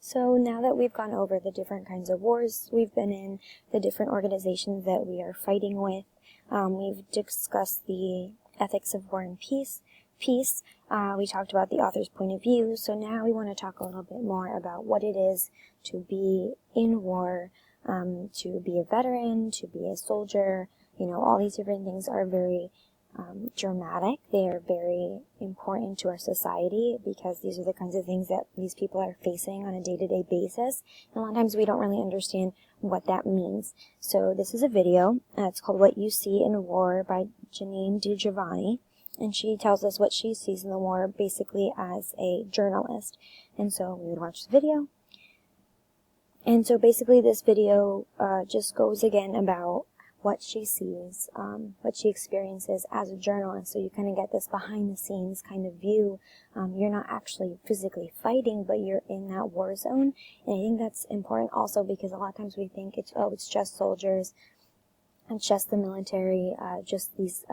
So now that we've gone over the different kinds of wars we've been in, the different organizations that we are fighting with, we've discussed the ethics of war and peace. We talked about the author's point of view, so now we want to talk a little bit more about what it is to be in war, to be a veteran, to be a soldier. All these different things are very dramatic. They are very important to our society because these are the kinds of things that these people are facing on a day-to-day basis. And a lot of times we don't really understand what that means. So this is a video. It's called What You See in War by Janine DiGiovanni. And she tells us what she sees in the war basically as a journalist. And so we would watch the video. And so basically this video just goes again about what she sees, what she experiences as a journalist. So you kind of get this behind the scenes kind of view. You're not actually physically fighting, but you're in that war zone. And I think that's important also because a lot of times we think it's just soldiers, it's just the military, just those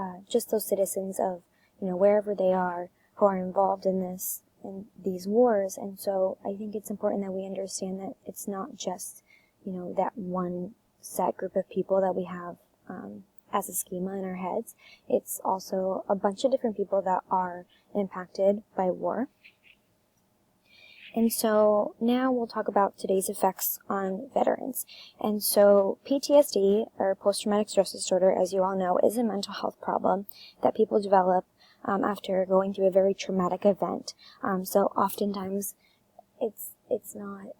citizens of, wherever they are who are involved in these wars. And so I think it's important that we understand that it's not just, that one set group of people that we have as a schema in our heads. It's also a bunch of different people that are impacted by war. And so now we'll talk about today's effects on veterans. And so PTSD, or post-traumatic stress disorder, as you all know, is a mental health problem that people develop after going through a very traumatic event. So oftentimes it's not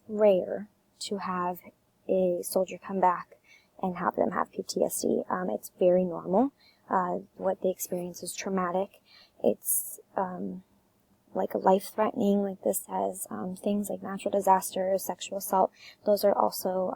rare to have a soldier come back and have them have PTSD. It's very normal. What they experience is traumatic. It's like life-threatening, like this says. Things like natural disasters, sexual assault, those are also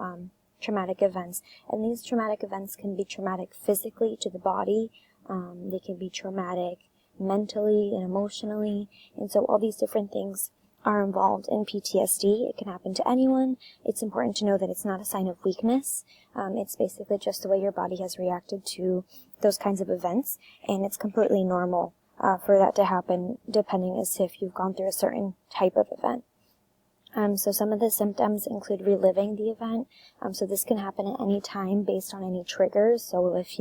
traumatic events. And these traumatic events can be traumatic physically to the body. They can be traumatic mentally and emotionally. And so all these different things are involved in PTSD. It can happen to anyone. It's important to know that it's not a sign of weakness. It's basically just the way your body has reacted to those kinds of events, and it's completely normal for that to happen depending as if you've gone through a certain type of event. So some of the symptoms include reliving the event. So this can happen at any time based on any triggers. So if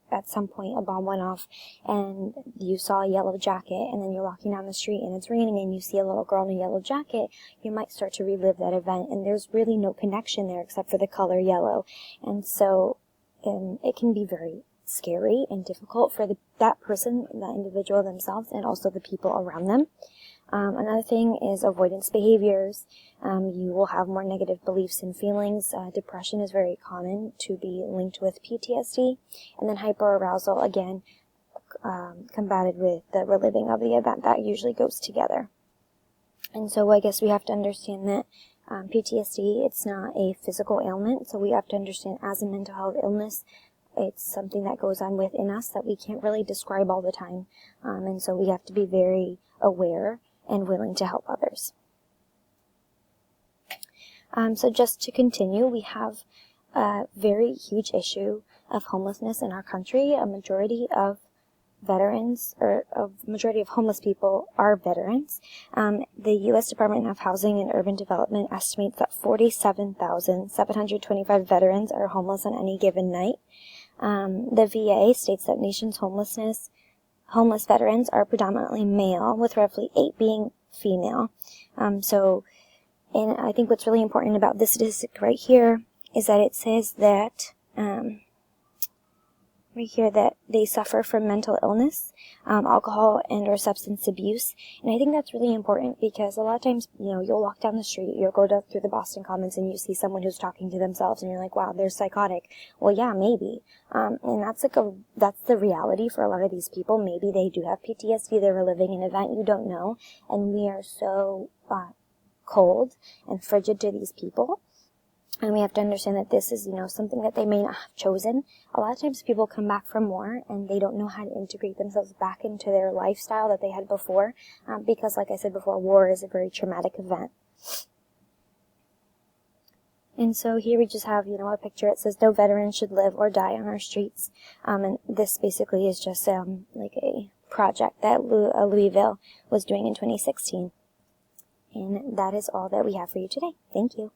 at some point a bomb went off and you saw a yellow jacket and then you're walking down the street and it's raining and you see a little girl in a yellow jacket, you might start to relive that event, and there's really no connection there except for the color yellow. And so it can be very scary and difficult for that person, that individual themselves, and also the people around them. Another thing is avoidance behaviors. You will have more negative beliefs and feelings. Depression is very common to be linked with PTSD. And then hyperarousal, again, combated with the reliving of the event. That usually goes together. And so I guess we have to understand that PTSD, it's not a physical ailment. So we have to understand as a mental health illness, it's something that goes on within us that we can't really describe all the time. And so we have to be very aware and willing to help others. So just to continue, we have a very huge issue of homelessness in our country. A majority of veterans, or a majority of homeless people, are veterans. The U.S. Department of Housing and Urban Development estimates that 47,725 veterans are homeless on any given night. The VA states that nation's homeless veterans are predominantly male, with roughly 8 being female. And I think what's really important about this statistic right here is that it says that that they suffer from mental illness, alcohol and or substance abuse. And I think that's really important because a lot of times, you'll walk down the street, you'll go through the Boston Commons and you see someone who's talking to themselves and you're like, wow, they're psychotic. Well, yeah, maybe. And that's the reality for a lot of these people. Maybe they do have PTSD, they're reliving an event, you don't know. And we are so cold and frigid to these people. And we have to understand that this is, something that they may not have chosen. A lot of times people come back from war and they don't know how to integrate themselves back into their lifestyle that they had before. Because, like I said before, war is a very traumatic event. And so here we just have, a picture. It says, no veteran should live or die on our streets. And this basically is just like a project that Louisville was doing in 2016. And that is all that we have for you today. Thank you.